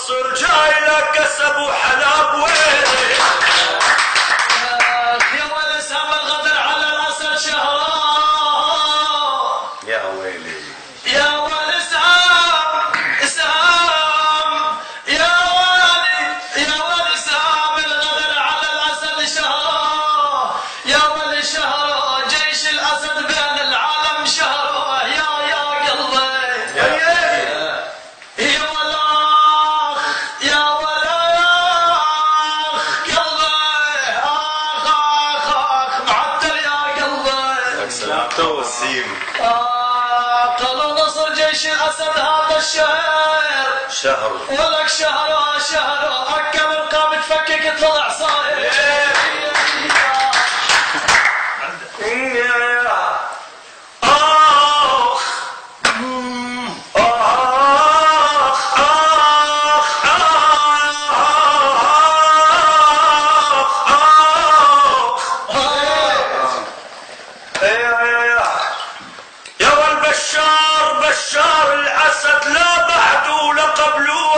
النصر جاي له كسب وحلاب ويلي يا ولد سام الغدر على الاسد شهران يا ويلي يا ولد سام يا ولد سام الغدر على الاسد شهران يا ولد شهران جيش الاسد بين العالم شهران يا قلبي قالوا نصر جيش الاسد هذا الشهر ولك شهر اكم القام تفكك طلع صاير بشار الاسد لا بعد ولا قبله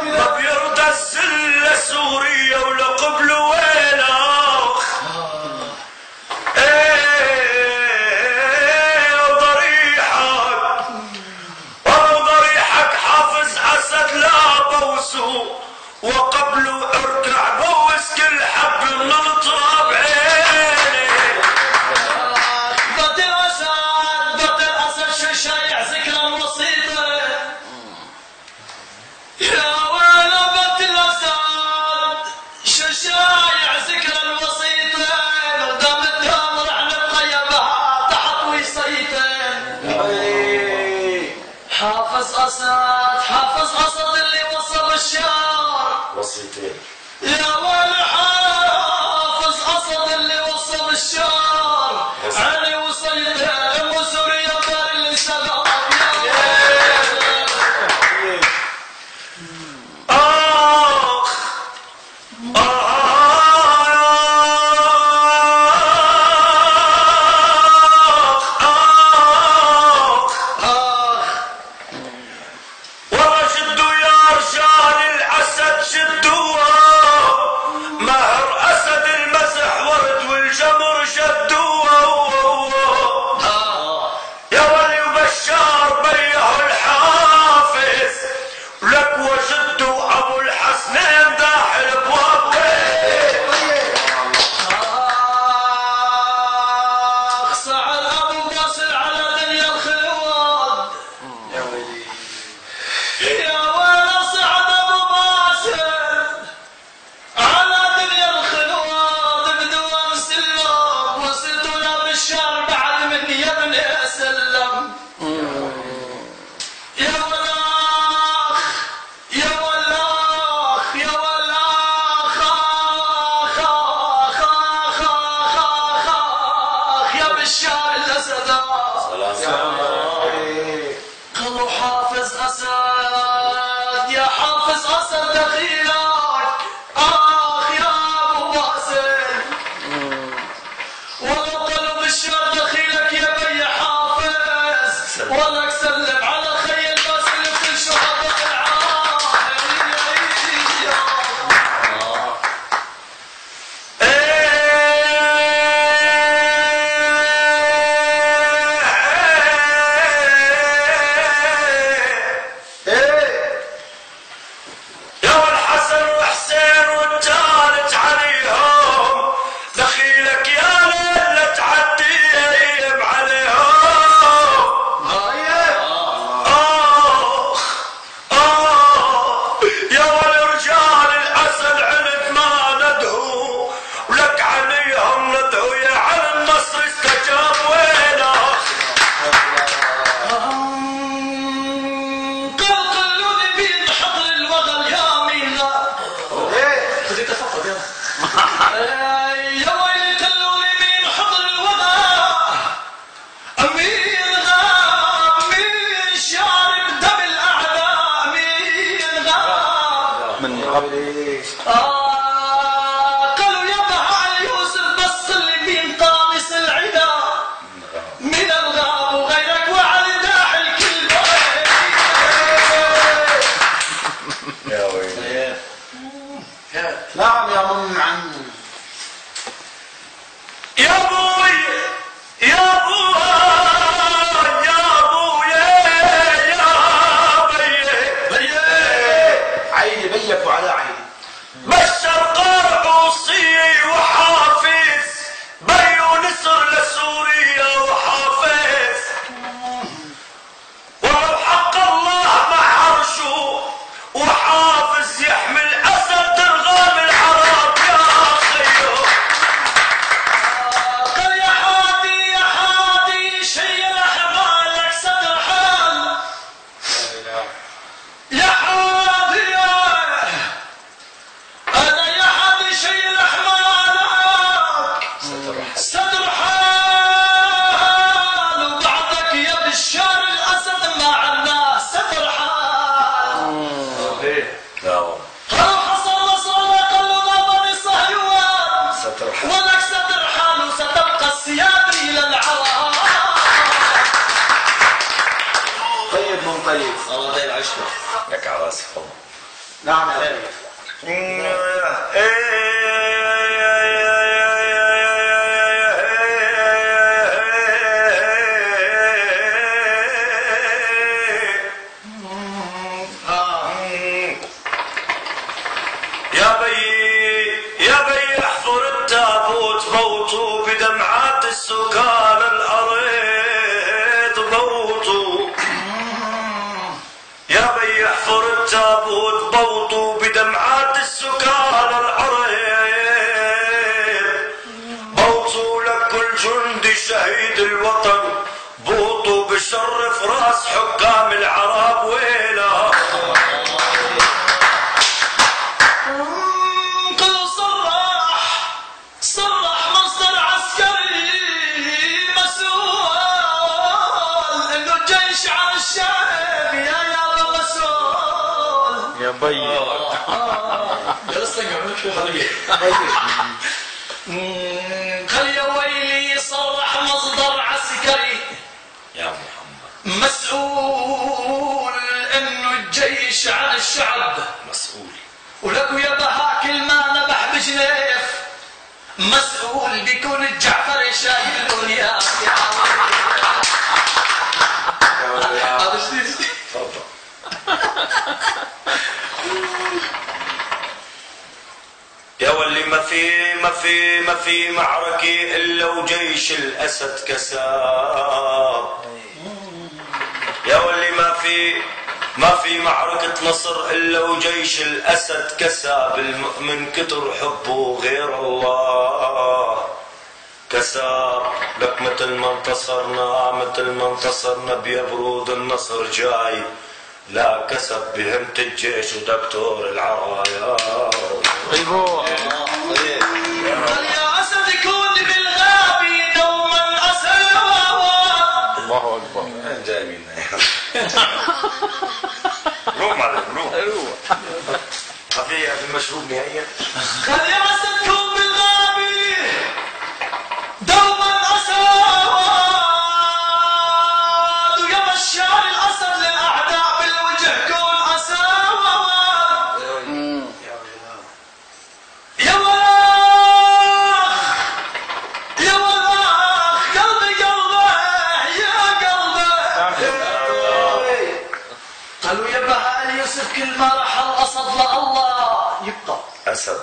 ما بيرضى السله سوريا ولا قبله وينه وضريحك حافظ اسد لا بوسه وقبله اركع بوس كل حب من تراب عيني شايع ذكرى الوصيطة يا ولد الأسد شايع ذكرى الوصيطة قدام الدم رح نطيبها تحت وصيتين حافظ أسد اللي وصل الشعر وصيتين يا ولد حافظ أسد اللي وصل الشعر علي وصيتين وسوريا دار السلام والله شدوا يا رجال الاسد شدوا مهر اسد المسح ورد والجمر شدوا يا ولي وبشار بيه الحافظ ولك وجدوا ابو الحسنين داخل ابواب سعد ابو باسل على دنيا الخلود يا ويلي سعد ابو باسل على دنيا الخلود بدوام سلم وصلتوا له بالشهر بعد مني يا ابني اسلم يا ولاخ يا بالشهر الاسد قالوا حافظ اسد يا حافظ اسد دخيلك يا ابو باسل ولو قالوا بالشهر دخيلك يا بي حافظ ولك سلم على خي الباسل كل شهداء يا والحسن وحسين والثالث عليهم دخيلك يا ليلة تعدي عليهم يا ولرجال الاسد عند ما ندعو ولك عليهم ندعو يا على النصر استجاب وينه قلقلوني بين حضر الوغل يا مينا خذي تفضل يا ويلي قلوني بين حضر الوغل مين غاب مين شارب دم الاعداء مين غاب من قبل قالوا يا بهاء يوسف بس اللي بين قامس العدا من الغاب وغيرك وعلى داح الكل نعم يا ام عمي. يا ابوي يا ابوي يا ابوي يا بي عيني بيك وعلى عيني. بشر قارع وصي وحافظ بي ونسر لسوريا وحافظ ولو حق الله مع عرشه وحافظ يحمل اسد ترغام العرب يا خيو. قال يا حادي شيل حمالك صدر حال يا حادي انا يا حادي شيل حمالك صدر حال وبعدك يا بشار الاسد مع الناس صدر حال. قالوا حصل صلى قالوا لا بني صهيوان ولك صدر حال وستبقى الثياب الى العرب. طيب من طيب الله لا يعيشنا لك على راسي والله. نعم يا طيب. يا بي احفر التابوت بوطوا بدمعات السكان الارض بوطوا. يا بي احفر التابوت بوطوا بدمعات السكان الارض بوطوا لكل جندي شهيد الوطن بوطوا بشرف راس حكام العرب ويلا. صرح مصدر عسكري مسؤول انه الجيش على الشعب يا مسؤول يا بي قال يا ويلي صرح مصدر عسكري يا محمد مسؤول انه الجيش على الشعب مسؤول. ولكو يا بها كل ما نبح بجنيف مسؤول بيكون الجعفري شايل يا يا ولي ما في معركة إلا وجيش الأسد كساب. يا ولي ما في معركة نصر إلا وجيش الأسد كساب. المؤمن كتر حبه غير الله كساب. لك مثل ما انتصرنا بيبرود النصر جاي لا كسب بهمة الجيش ودكتور العرايا. قال يا اسد كون بالغابي دوما اسد. الله اكبر. جاي منا روح معلم روح. في مشروب نهائيا. قال يا اسد كون بالغابي دوما اسد ويا بشار الاسد للاعداء بالوجه كون اسد. يا ولاخ قلبي يا قلبي. قالوا يا بها يوسف كل ما راح الاسد لله يبقى أسد